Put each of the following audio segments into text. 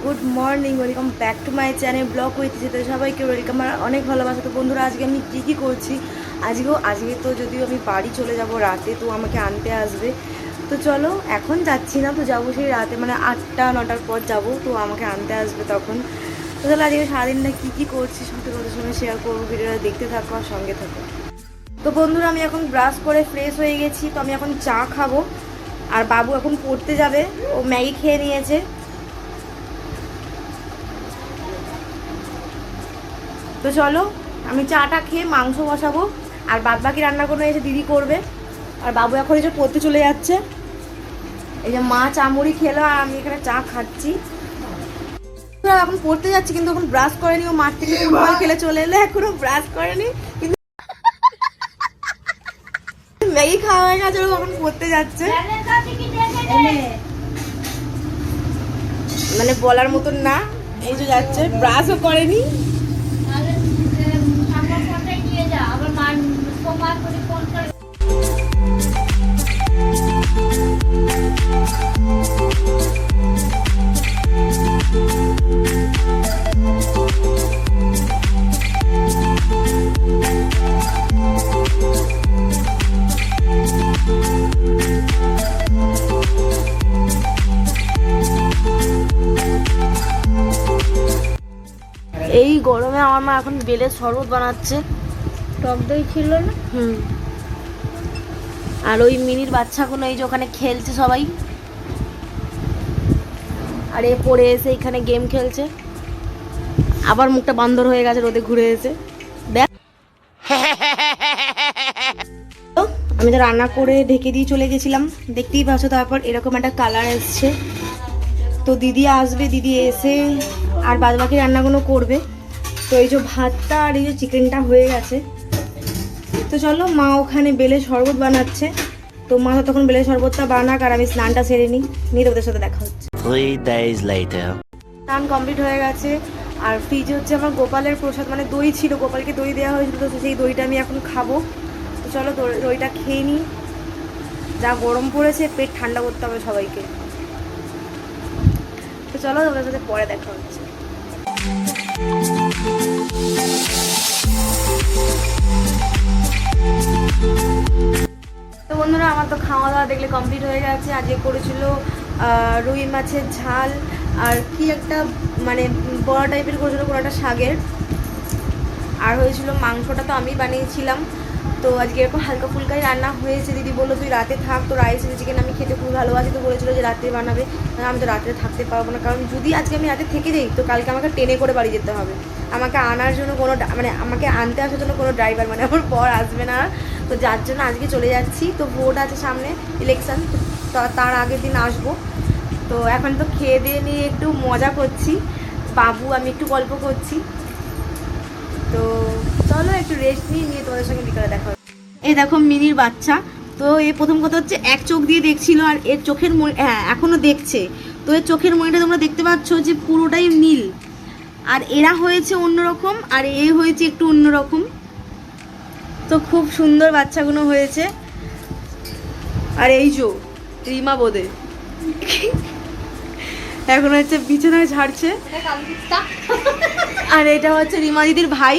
Good morning, welcome back to my channel blog with জিতে। সবাইকে welcome আর অনেক ভালোবাসা। তো বন্ধুরা, আজকে আমি কী করছি, আজকে তো যদিও আমি বাড়ি চলে যাব রাতে, তো আমাকে আনতে আসবে। তো চলো, এখন যাচ্ছি না, তো যাবো সেই রাতে, মানে 8টা-9টার পর যাব, তো আমাকে আনতে আসবে তখন। তো তাহলে আজকে সারাদিনটা কী করছি সব তোমাদের সঙ্গে শেয়ার করবো। ভিডিওটা দেখতে থাকো আর সঙ্গে থাকো। তো বন্ধুরা, আমি এখন ব্রাশ করে ফ্রেশ হয়ে গেছি, তো আমি এখন চা খাবো। আর বাবু এখন পড়তে যাবে, ও ম্যাগি খেয়ে নিয়েছে। তো চলো, আমি চাটা খেয়ে মাংস বসাবো, আর বাদবাকি রান্না করে এসে দিদি করবে। আর বাবু এখন এসে পড়তে চলে যাচ্ছে। এই যে মা চা মুড়ি খেলো আর আমি এখানে চা খাচ্ছি। এখন পড়তে যাচ্ছি, কিন্তু এখন ব্রাশ করেনি। ও মাঠ থেকে ফুটবল খেলে চলে এলো, এখনো ব্রাশ করেনি, কিন্তু ম্যাগি খাওয়া হয়ে গেছে, এখন পড়তে যাচ্ছে। মানে বলার মতন না, এই যে যাচ্ছে, ব্রাশও করেনি। এই গরমে আমার মা এখন বেলের শরবত বানাচ্ছে। টক দই ছিল না? আর ওই মিনির বাচ্চাগুলো এই যে ওখানে খেলছে সবাই, আর এ পড়ে এসে এখানে গেম খেলছে। আবার মুখটা বান্দর হয়ে গেছে, রোদে ঘুরে এসে। দেখ, আমি তো রান্না করে ঢেকে দিয়ে চলে গেছিলাম, দেখতেই পাচ্ছ। তারপর এরকম একটা কালার এসছে। তো দিদি আসবে, দিদি এসে আর বাদবাকি রান্নাগুলো করবে। তো এই যে ভাতটা আর এই যে চিকেনটা হয়ে গেছে। তো চলো, মা ওখানে বেলের শরবত বানাচ্ছে, তো মা তখন বেলের শরবতটা বানাক আর আমি স্নানটা সেরে নিই, নিয়ে ওদের সাথে দেখা হচ্ছে। 3 days later. স্নান কমপ্লিট হয়ে গেছে। আর ফ্রিজে হচ্ছে আমার গোপালের প্রসাদ, মানে দই ছিল, গোপালকে দই দেওয়া হয়েছিল, তো সেই দইটা আমি এখন খাবো। তো চলো দইটা খেয়ে নিই। যা গরম পড়েছে, পেট ঠান্ডা করতে হবে সবাইকে। তো চলো, ওদের সাথে পরে দেখা হচ্ছে। তো বন্ধুরা, আমার তো খাওয়া দাওয়া দেখলে কমপ্লিট হয়ে গেছে। আজকে করেছিল রুই মাছের ঝাল, আর কি একটা মানে বড়া টাইপের করেছিল, কোনো একটা শাকের। আর হয়েছিল মাংসটা তো আমি বানিয়েছিলাম। তো আজকে এরকম হালকা ফুলকাই রান্না হয়েছে। দিদি বললো তুই রাতে থাক, তো রাইস চিকেন আমি খেতে খুব ভালোবাসি, তো বলেছিল যে রাতে বানাবে। আমি তো রাতে থাকতে পারবো না, কারণ যদি আজকে আমি রাতে থেকে যাই, তো কালকে আমাকে ট্রেনে করে বাড়ি যেতে হবে। আমাকে আনার জন্য কোনো মানে আমাকে আনতে আসার জন্য কোনো ড্রাইভার, মানে আমার পর আসবে না। তো যার জন্য আজকে চলে যাচ্ছি। তো ভোট আছে সামনে, ইলেকশন, তো তার আগের দিন আসবো। তো এখন তো খেয়ে দিয়ে নিয়ে একটু মজা করছি, বাবু আমি একটু গল্প করছি। তো চলো একটু রেস্ট নিয়ে তোমাদের সঙ্গে বিকালে দেখা হবে। এই দেখো মিনির বাচ্চা। তো এই প্রথম কথা হচ্ছে, এক চোখ দিয়ে দেখছিল, আর এর চোখের হ্যাঁ এখনো দেখছে। তো এর চোখের মনিটা তোমরা দেখতে পাচ্ছ যে পুরোটাই নীল। আর এরা হয়েছে অন্যরকম, আর এ হয়েছে একটু অন্যরকম। তো খুব সুন্দর বাচ্চাগুলো হয়েছে। আর এই যে রিমা বোদে এখন হচ্ছে বিছানায় ঝাড়ছে। আর এটা হচ্ছে রিমা দিদির ভাই।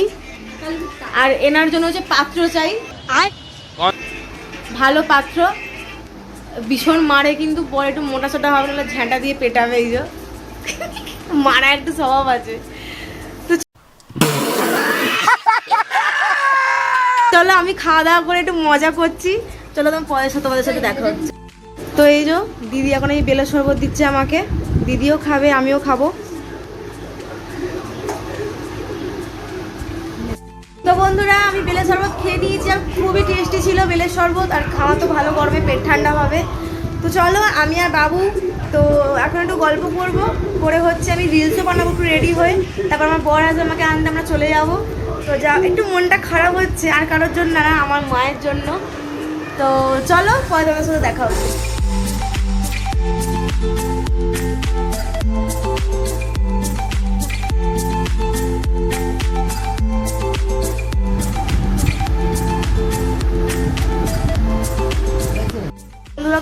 আর এনার জন্য হচ্ছে পাত্র চাই, ভালো পাত্র। ভীষণ মারে, কিন্তু পরে একটু মোটা সোটা হবে, না ঝ্যাঁটা দিয়ে পেটাবে। এই যে মারা একটু স্বভাব আছে। তো চলো, আমি খাওয়া দাওয়া করে একটু মজা করছি। চলো, তোমাদের সাথে দেখা হচ্ছে। তো এই যে দিদি এখন এই বেলের শরবত দিচ্ছে আমাকে, দিদিও খাবে আমিও খাবো। তো বন্ধুরা, আমি বেলের শরবত খেয়ে নিয়েছি, আর খুবই টেস্টি ছিল বেলের শরবত। আর খাওয়া তো ভালো, গরমে পেট ঠান্ডা হবে। তো চলো, আমি আর বাবু তো এখন একটু গল্প করবো, করে হচ্ছে আমি রিলসও বানাবো একটু রেডি হয়ে। তারপর আমার বর আসবে, আমাকে আনতে আমরা চলে যাবো। তো যা একটু মনটা খারাপ হচ্ছে, আর কারোর জন্য না, আমার মায়ের জন্য। তো চলো, পরে তোমার সাথে দেখা হচ্ছে।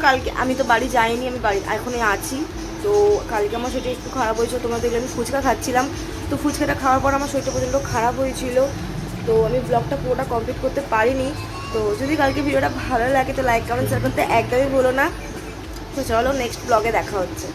কালকে আমি তো বাড়ি যাইনি, আমি বাড়ি এখনই আছি। তো কালকে আমার শরীরটা একটু খারাপ হয়েছিল, তোমরা দেখলে আমি ফুচকা খাচ্ছিলাম। তো ফুচকাটা খাওয়ার পর আমার শরীরটা প্রচণ্ড খারাপ হয়েছিল, তো আমি ব্লগটা পুরোটা কমপ্লিট করতে পারিনি। তো যদি কালকে ভিডিওটা ভালো লাগে তো লাইক কমেন্ট শেয়ার করতে একদমই ভুলো না। তো চলো নেক্সট ব্লগে দেখা হচ্ছে।